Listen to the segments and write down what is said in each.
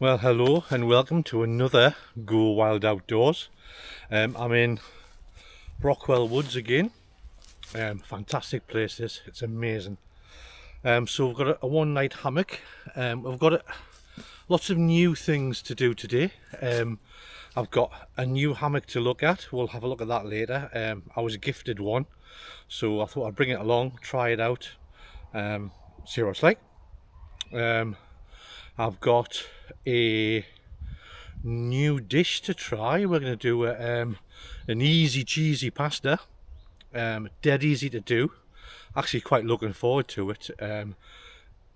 Well, hello and welcome to another Go Wild Outdoors. I'm in Brockwell Woods again. Fantastic place this, it's amazing. So we've got a one night hammock. We've got lots of new things to do today. I've got a new hammock to look at. We'll have a look at that later. I was gifted one, so I thought I'd bring it along, try it out, see what it's like. I've got a new dish to try. We're going to do an easy cheesy pasta. Dead easy to do. Actually quite looking forward to it.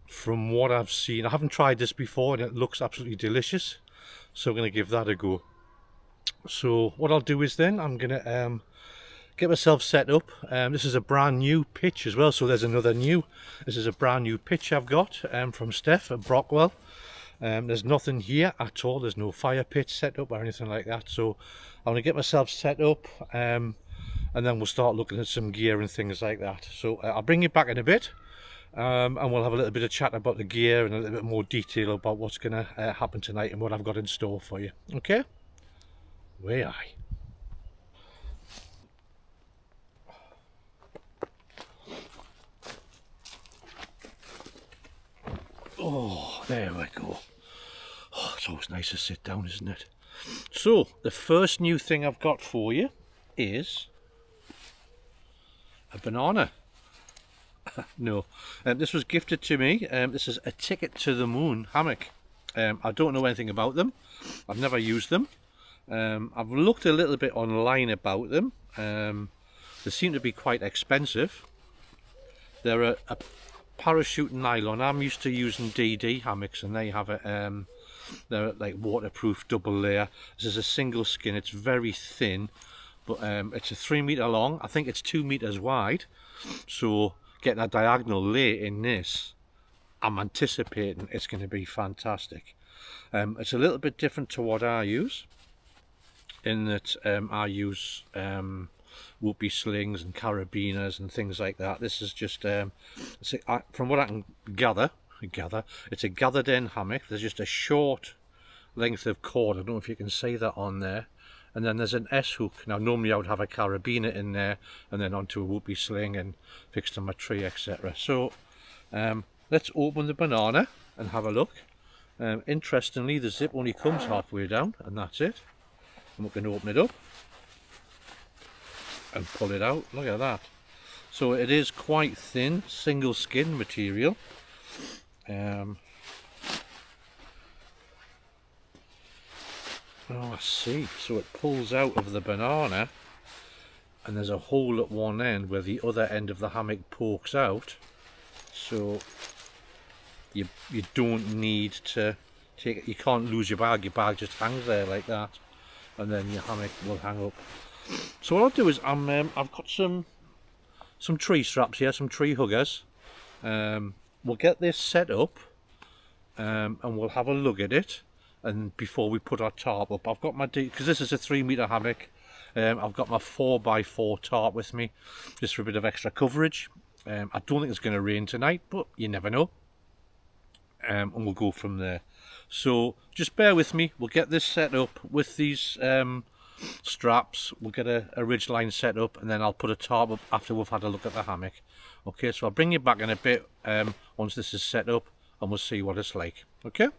From what I've seen, I haven't tried this before and it looks absolutely delicious, so I'm going to give that a go. So what I'll do is then I'm going to get myself set up. This is a brand new pitch as well, so there's another new. This is a brand new pitch I've got from Steph at Brockwell. There's nothing here at all. There's no fire pit set up or anything like that, so I'm going to get myself set up and then we'll start looking at some gear and things like that. So I'll bring you back in a bit and we'll have a little bit of chat about the gear and a little bit more detail about what's going to happen tonight and what I've got in store for you. Okay? Way aye. Oh, there we go. Oh, it's always nice to sit down, isn't it? So, the first new thing I've got for you is a banana. No, this was gifted to me. This is a Ticket to the Moon hammock. I don't know anything about them. I've never used them. I've looked a little bit online about them. They seem to be quite expensive. They're a parachute nylon. I'm used to using DD hammocks and they have a they're like waterproof double layer. This is a single skin. It's very thin, but it's a 3 meter long. I think it's 2 meters wide, so getting a diagonal lay in this, I'm anticipating it's going to be fantastic. It's a little bit different to what I use, in that I use whoopee slings and carabiners and things like that. This is just from what I can gather, it's a gathered end hammock. There's just a short length of cord. I don't know if you can see that on there, and then there's an S hook. Now normally I would have a carabiner in there and then onto a whoopee sling and fixed on my tree, etc. So let's open the banana and have a look. Interestingly, the zip only comes halfway down and that's it, and we can open it up and pull it out. Look at that. So it is quite thin, single skin material. Oh, I see. So it pulls out of the banana and there's a hole at one end where the other end of the hammock pokes out, so you don't need to take it. You can't lose your bag just hangs there like that, and then your hammock will hang up. So what I'll do is I've got some tree straps here, some tree huggers. We'll get this set up and we'll have a look at it, and before we put our tarp up, I've got my, because this is a 3 meter hammock, I've got my 4x4 tarp with me just for a bit of extra coverage. I don't think it's going to rain tonight, but you never know, and we'll go from there. So just bear with me, we'll get this set up with these straps. We'll get a ridge line set up and then I'll put a tarp up after we've had a look at the hammock. Okay, so I'll bring you back in a bit once this is set up and we'll see what it's like. Okay.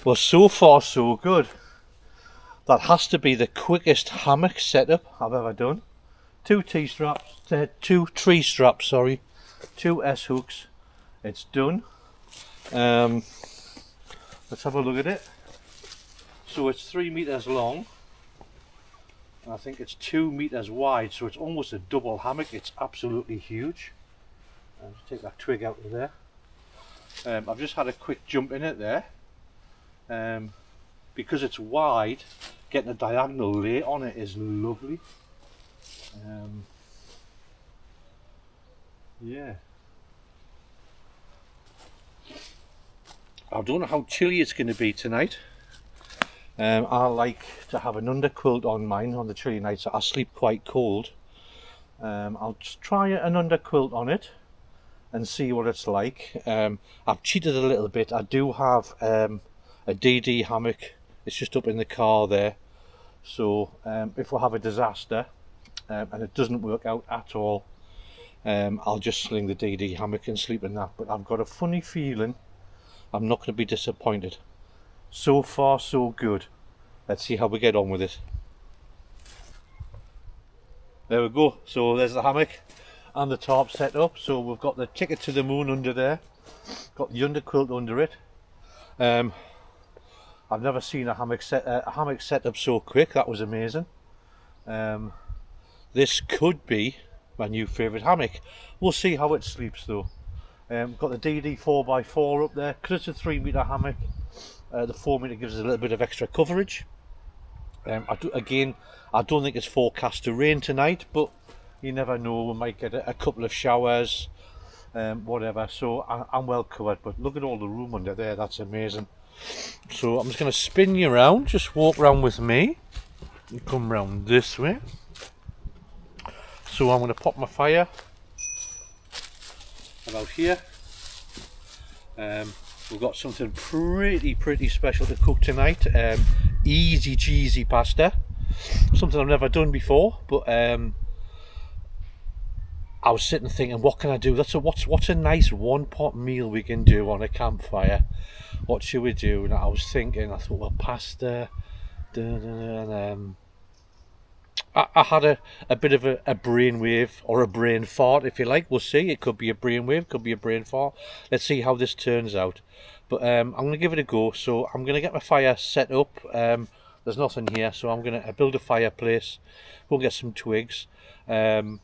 Well, so far so good. That has to be the quickest hammock setup I've ever done. Two tree straps, sorry, two S hooks, it's done. Let's have a look at it. So it's 3 meters long, and I think it's 2 meters wide, so it's almost a double hammock. It's absolutely huge. Just take that twig out of there. I've just had a quick jump in it there. Because it's wide, getting a diagonal lay on it is lovely. Yeah. I don't know how chilly it's going to be tonight. I like to have an underquilt on mine on the chilly nights. I sleep quite cold. I'll just try an underquilt on it and see what it's like. I've cheated a little bit. I do have a DD hammock. It's just up in the car there. So if we have a disaster and it doesn't work out at all, I'll just sling the DD hammock and sleep in that. But I've got a funny feeling I'm not going to be disappointed. So far so good. Let's see how we get on with it. There we go. So there's the hammock and the tarp set up. So we've got the ticket to the moon under there, got the underquilt under it. I've never seen a hammock set up so quick. That was amazing. This could be my new favourite hammock. We'll see how it sleeps though. Got the DD 4x4 up there. Because it's a 3 meter hammock, the 4 meter gives us a little bit of extra coverage. I don't think it's forecast to rain tonight, but you never know, we might get a couple of showers, whatever. So I'm well covered. But look at all the room under there, that's amazing. So I'm just going to spin you around, just walk around with me and come round this way. So I'm going to pop my fire about here. We've got something pretty special to cook tonight. Easy cheesy pasta, something I've never done before, but I was sitting thinking, what can I do? What's a nice one pot meal we can do on a campfire? What should we do? And I was thinking, I thought, well, pasta, and I had a bit of a brainwave, or a brain fart if you like. We'll see. It could be a brainwave, could be a brain fart. Let's see how this turns out. But I'm going to give it a go. So I'm going to get my fire set up. There's nothing here, so I'm going to build a fireplace. We'll get some twigs. I'm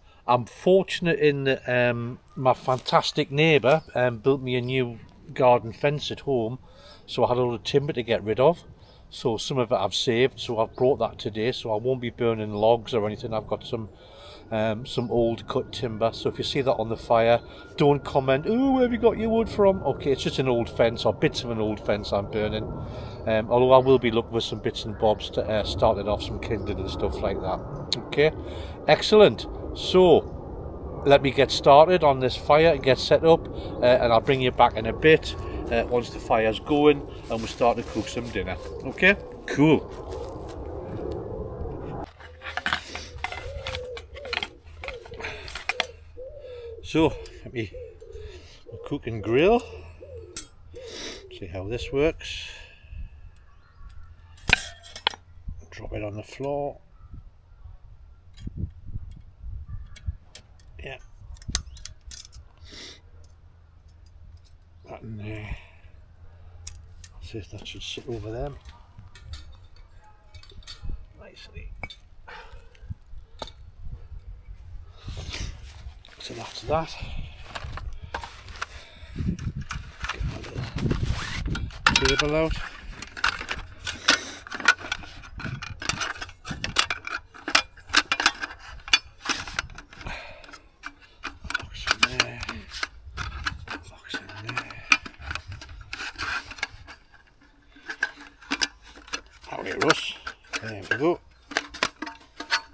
fortunate in that my fantastic neighbour built me a new garden fence at home, so I had a lot of timber to get rid of. So some of it I've saved, so I've brought that today, so I won't be burning logs or anything. I've got some old cut timber, so if you see that on the fire, don't comment, oh, where have you got your wood from? Okay, it's just an old fence, or bits of an old fence I'm burning. Although I will be looking for some bits and bobs to start it off, some kindling and stuff like that. Okay, excellent. So let me get started on this fire and get set up, and I'll bring you back in a bit once the fire's going and we'll start to cook some dinner. Okay, cool. So let me cook and grill, see how this works. Drop it on the floor. Yeah, that in there. See if that should sit over them nicely. So that's that. Get my little table out. Russ, there we go.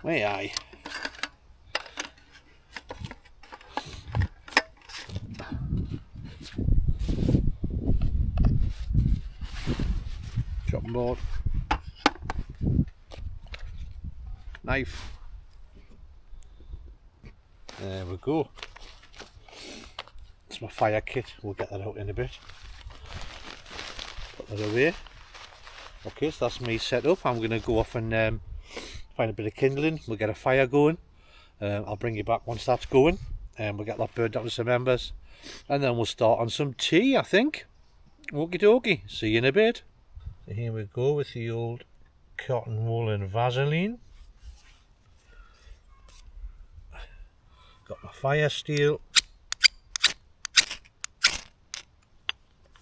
Way aye. Chopping board, knife. There we go. It's my fire kit. We'll get that out in a bit. Put that away. Okay, so that's me set up. I'm going to go off and find a bit of kindling. We'll get a fire going. I'll bring you back once that's going, and we'll get that burned down to some embers, and then we'll start on some tea, I think. Okie dokie, see you in a bit. So here we go with the old cotton wool and Vaseline. Got my fire steel,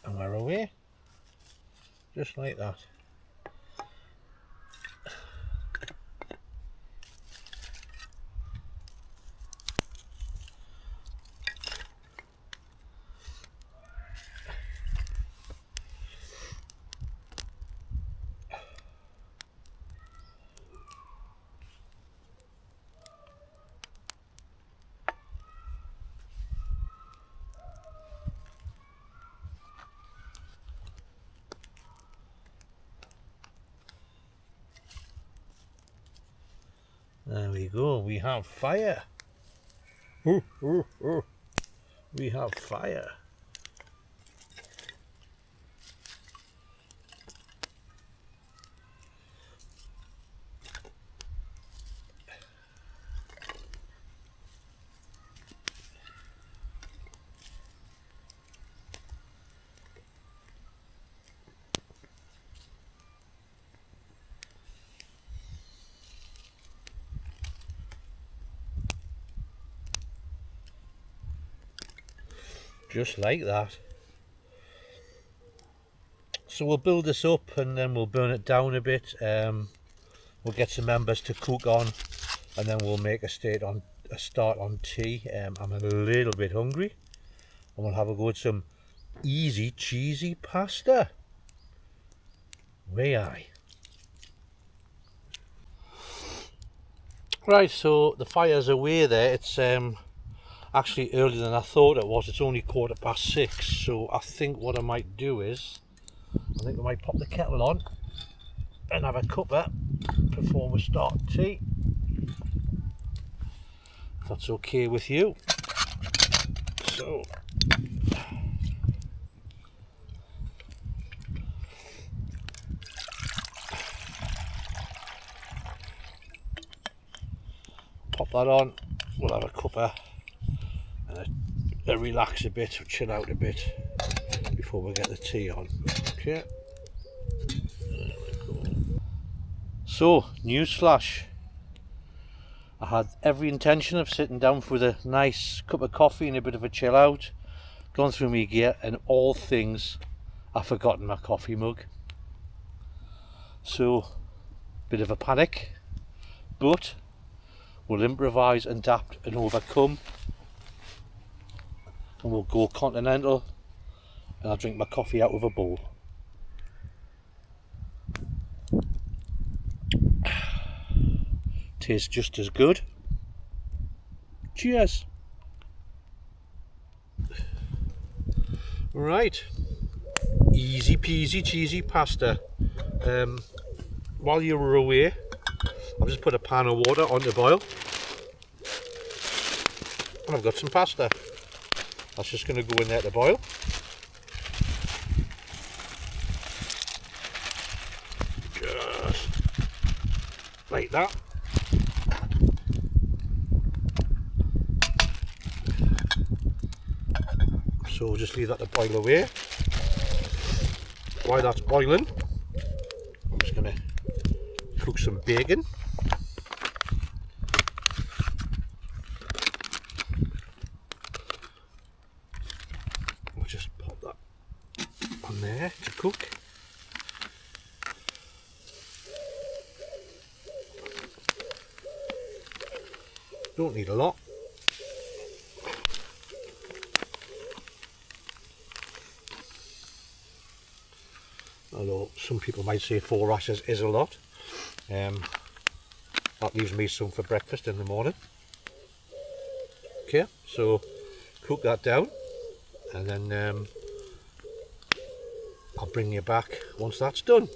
and we're away, just like that. There we go, we have fire. Ooh, ooh, ooh. We have fire. Just like that. So we'll build this up and then we'll burn it down a bit. We'll get some members to cook on, and then we'll make a start on tea. I'm a little bit hungry, and we'll have a go at some easy cheesy pasta. Way aye. Right, so the fire's away there. It's actually earlier than I thought it was. It's only 6:15, so I think what I might do is, I think I might pop the kettle on and have a cuppa before we start tea, if that's okay with you. So pop that on, we'll have a cuppa and relax a bit, chill out a bit before we get the tea on. Okay. There we go. So, newsflash. I had every intention of sitting down with a nice cup of coffee and a bit of a chill out, gone through my gear, and all things, I've forgotten my coffee mug. So, bit of a panic, but we'll improvise, adapt and overcome, and we'll go continental, and I'll drink my coffee out of a bowl. Tastes just as good. Cheers. Right, easy peasy cheesy pasta. While you were away, I've just put a pan of water on to boil, and I've got some pasta. That's just going to go in there to boil. Just like that. So we'll just leave that to boil away. While that's boiling, I'm just going to cook some bacon. I'll just pop that on there to cook. Don't need a lot. Although some people might say 4 rashers is a lot. That leaves me some for breakfast in the morning. Okay, so cook that down, and then I'll bring you back once that's done.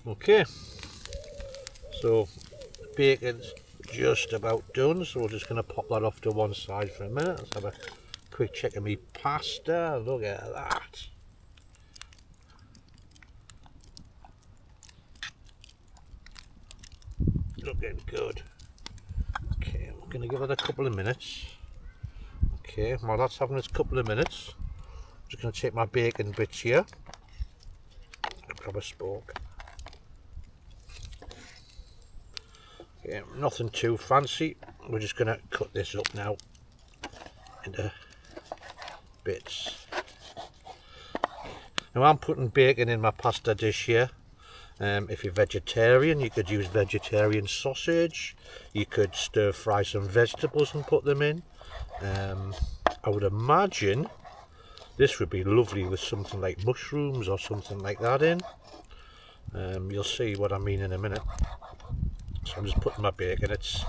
Okay, so bacon's just about done, so we're just going to pop that off to one side for a minute. Let's have a quick check of me pasta. Look at that. Looking good. Okay, we'll going to give it a couple of minutes. Okay, while that's having its couple of minutes, I'm just going to take my bacon bits here. Grab a spoke. Okay, nothing too fancy. We're just going to cut this up now into bits. Now I'm putting bacon in my pasta dish here. If you're vegetarian, you could use vegetarian sausage. You could stir fry some vegetables and put them in. I would imagine this would be lovely with something like mushrooms or something like that in. You'll see what I mean in a minute. So I'm just putting my bacon. It's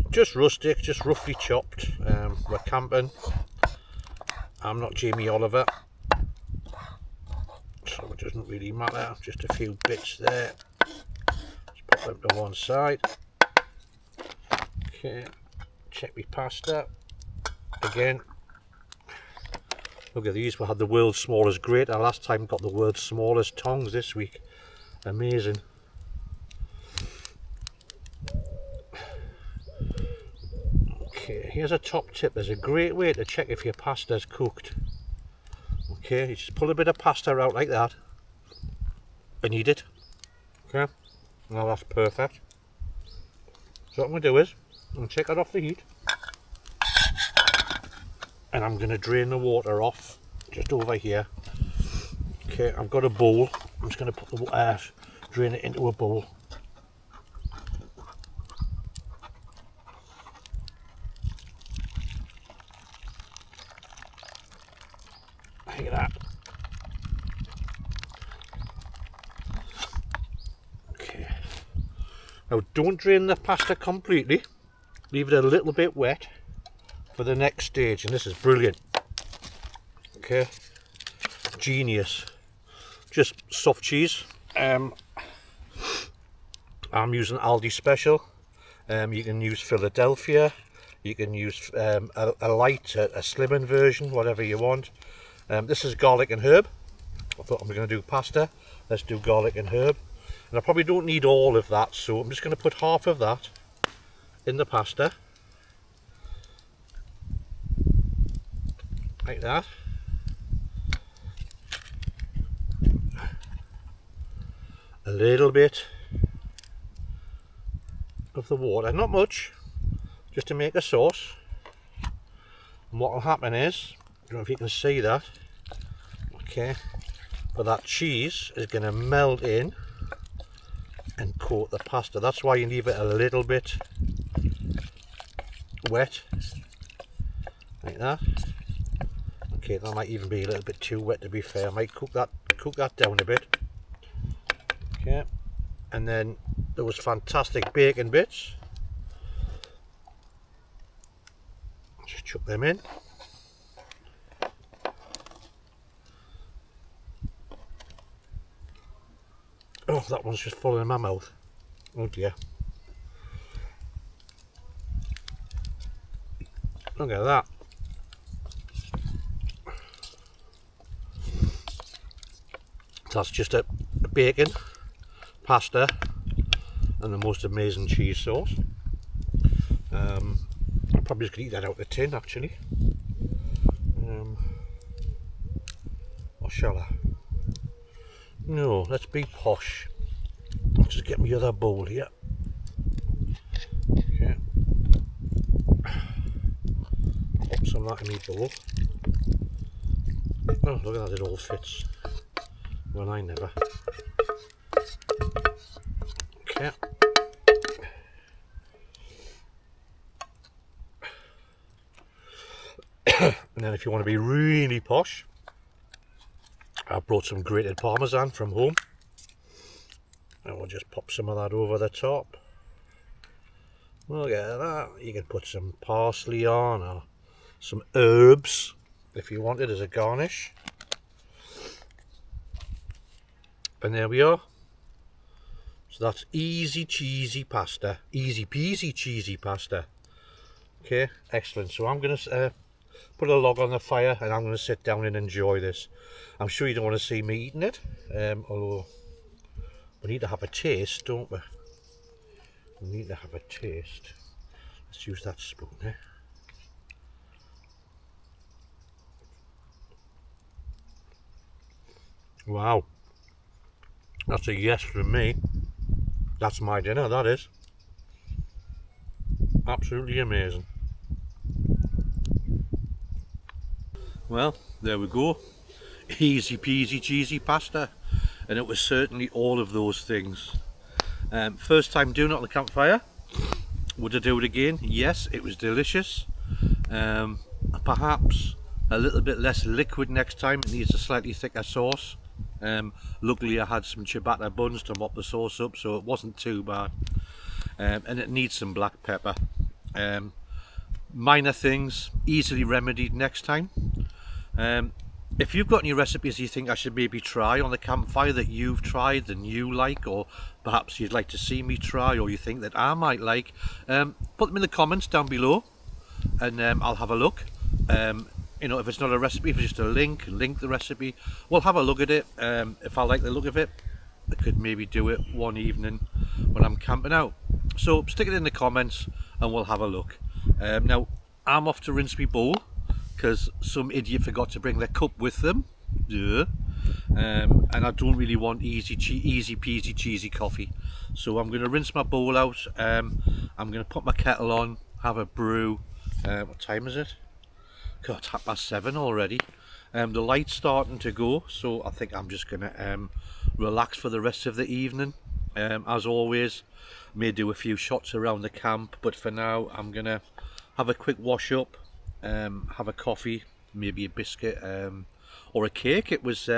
just rustic, just roughly chopped. We're camping. I'm not Jamie Oliver, so it doesn't really matter. Just a few bits there. Just put them to one side. Okay, check my pasta. Again, look at these. We had the world's smallest grater last time. Got the world's smallest tongs this week. Amazing. Okay, here's a top tip. There's a great way to check if your pasta's cooked. Okay, you just pull a bit of pasta out like that and eat it. Okay, now that's perfect. So what I'm going to do is I'm going to take it off the heat and I'm going to drain the water off just over here. Okay, I've got a bowl. I'm just going to put the drain it into a bowl. Look at that. Okay. Now don't drain the pasta completely. Leave it a little bit wet for the next stage, and this is brilliant. Okay. Genius. Just soft cheese. I'm using Aldi Special. You can use Philadelphia. You can use a light, a slimming version, whatever you want. This is garlic and herb. I thought I'm going to do pasta. Let's do garlic and herb. And I probably don't need all of that, so I'm just going to put half of that in the pasta. Like that. A little bit of the water, not much, just to make a sauce. And what will happen is, I don't know if you can see that, okay, but that cheese is going to melt in and coat the pasta. That's why you leave it a little bit wet, like that. Okay, that might even be a little bit too wet, to be fair. I might cook that down a bit. Okay, and then those fantastic bacon bits, just chuck them in. Oh, that one's just falling in my mouth. Oh dear. Look at that. That's just a bacon, pasta, and the most amazing cheese sauce. I'm probably just going to eat that out of the tin, actually. Or shall I? No, let's be posh. I'll just get my other bowl here. Okay. Pop some of that in my bowl. Oh, look at that, it all fits. Well, I never. Okay. And then if you want to be really posh, I brought some grated parmesan from home. And we'll just pop some of that over the top. Look at that. You can put some parsley on, or some herbs if you want it as a garnish. And there we are. So that's easy cheesy pasta. Easy peasy cheesy pasta. Okay, excellent. So I'm going to put a log on the fire and I'm going to sit down and enjoy this. I'm sure you don't want to see me eating it, although we need to have a taste, don't we? We need to have a taste. Let's use that spoon, eh? Wow, that's a yes from me. That's my dinner, that is. Absolutely amazing. Well, there we go. Easy peasy cheesy pasta. And it was certainly all of those things. First time doing it on the campfire. Would I do it again? Yes, it was delicious. Perhaps a little bit less liquid next time. It needs a slightly thicker sauce. Luckily I had some ciabatta buns to mop the sauce up, so it wasn't too bad. And it needs some black pepper. Minor things, easily remedied next time. If you've got any recipes you think I should maybe try on the campfire that you've tried and you like, or perhaps you'd like to see me try, or you think that I might like, put them in the comments down below, and I'll have a look. You know, if it's not a recipe, if it's just a link the recipe, we'll have a look at it. If I like the look of it, I could maybe do it one evening when I'm camping out. So stick it in the comments and we'll have a look. Now I'm off to rinse my bowl because some idiot forgot to bring their cup with them. Yeah. And I don't really want easy peasy cheesy coffee, so I'm going to rinse my bowl out. I'm going to put my kettle on, have a brew. What time is it? God, it's 7:30 already. The light's starting to go, so I think I'm just going to relax for the rest of the evening. As always, may do a few shots around the camp, but for now I'm going to have a quick wash up, have a coffee, maybe a biscuit, or a cake. It was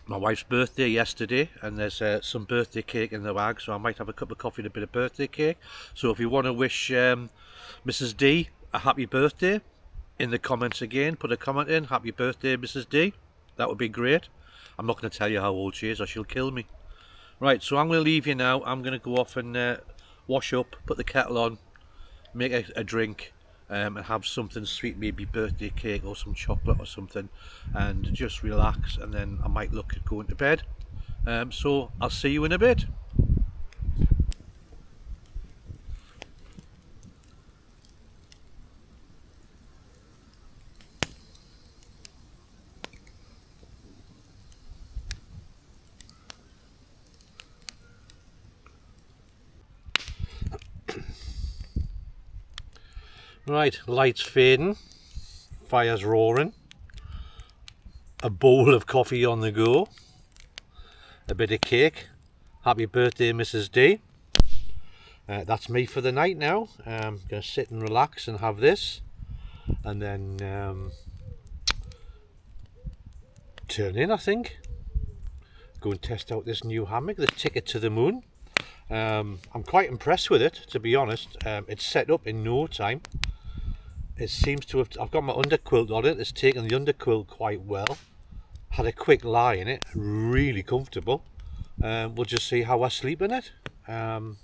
my wife's birthday yesterday, and there's some birthday cake in the bag, so I might have a cup of coffee and a bit of birthday cake. So if you want to wish Mrs. D a happy birthday in the comments again, put a comment in, happy birthday Mrs. D, that would be great. I'm not going to tell you how old she is or she'll kill me. Right, so I'm going to leave you now. I'm going to go off and wash up, put the kettle on, make a drink, and have something sweet, maybe birthday cake or some chocolate or something, and just relax, and then I might look at going to bed. So I'll see you in a bit. Right, lights fading, fire's roaring, a bowl of coffee on the go, a bit of cake. Happy birthday Mrs. D. That's me for the night now. I'm going to sit and relax and have this, and then turn in, I think. Go and test out this new hammock, the Ticket to the Moon. I'm quite impressed with it, to be honest. It's set up in no time. It seems to have, I've got my underquilt on it, it's taken the underquilt quite well. Had a quick lie in it, really comfortable. We'll just see how I sleep in it, and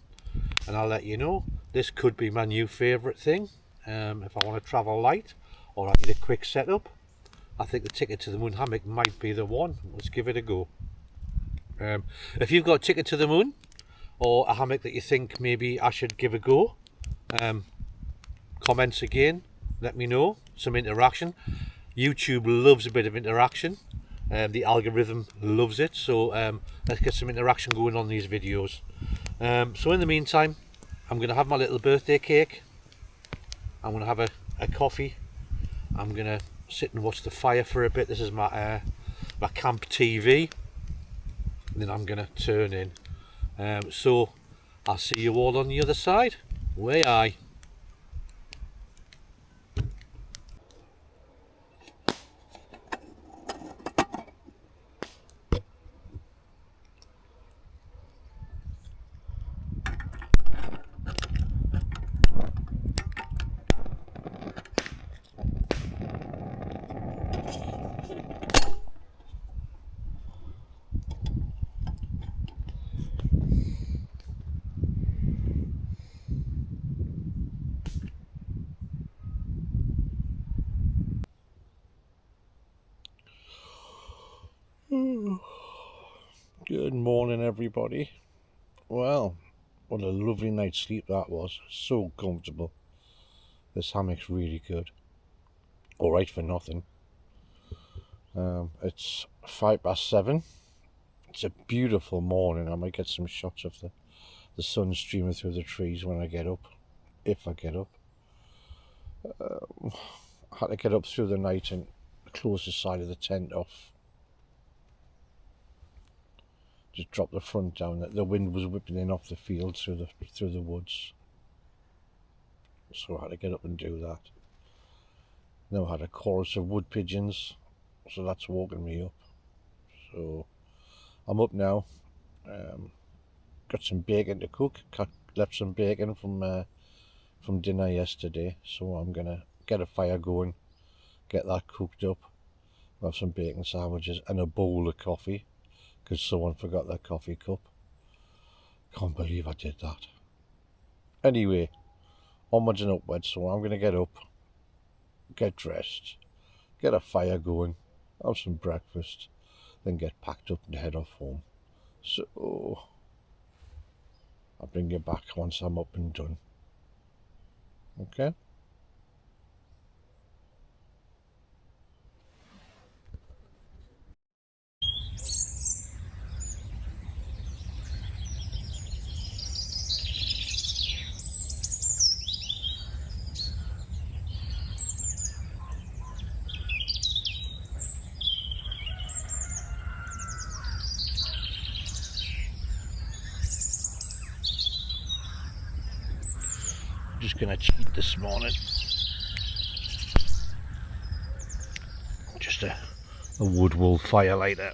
I'll let you know. This could be my new favourite thing, if I want to travel light or I need a quick setup. I think the Ticket to the Moon hammock might be the one. Let's give it a go. If you've got a Ticket to the Moon or a hammock that you think maybe I should give a go, comments again, let me know. Some interaction. YouTube loves a bit of interaction. The algorithm loves it, so let's get some interaction going on these videos. So in the meantime, I'm going to have my little birthday cake. I'm going to have a coffee. I'm going to sit and watch the fire for a bit. This is my my camp TV. And then I'm going to turn in. So I'll see you all on the other side. Way aye. Good morning, everybody. Well, What a lovely night's sleep that was. So comfortable. This hammock's really good. Alright for nothing. It's 7:05. It's a beautiful morning. I might get some shots of the sun streaming through the trees when I get up, if I get up. I had to get up through the night and close the side of the tent off. Just drop the front down. The wind was whipping in off the field through the woods, so I had to get up and do that. Now I had a chorus of wood pigeons, so that's woken me up. So I'm up now. Got some bacon to cook. Left some bacon from dinner yesterday, so I'm gonna get a fire going, get that cooked up. Have some bacon sandwiches and a bowl of coffee, because someone forgot their coffee cup. Can't believe I did that. Anyway, onwards and upwards. So I'm gonna get up, get dressed, get a fire going, have some breakfast, then get packed up and head off home. So I'll bring you back once I'm up and done. Okay? Just gonna cheat this morning. Just a wood wool fire lighter.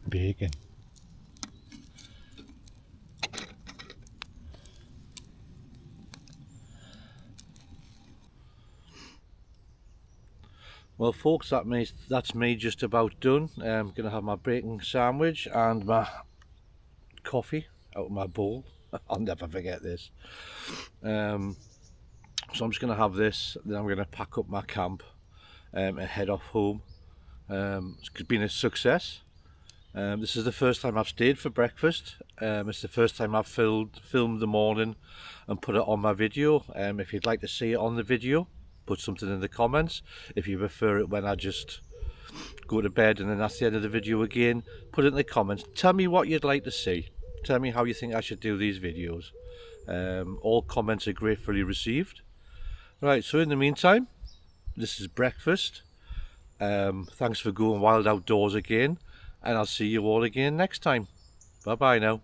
Bacon. Well folks, that's me just about done. I'm gonna have my bacon sandwich and my coffee out of my bowl. I'll never forget this. So I'm just gonna have this, then I'm gonna pack up my camp and head off home. It's been a success. This is the first time I've stayed for breakfast. It's the first time I've filmed the morning and put it on my video. If you'd like to see it on the video, put something in the comments. If you prefer it when I just go to bed and then that's the end of the video again, put it in the comments. Tell me what you'd like to see. Tell me how you think I should do these videos. All comments are gratefully received. Right, so in the meantime, this is breakfast. Thanks for going wild outdoors again, and I'll see you all again next time. Bye bye now.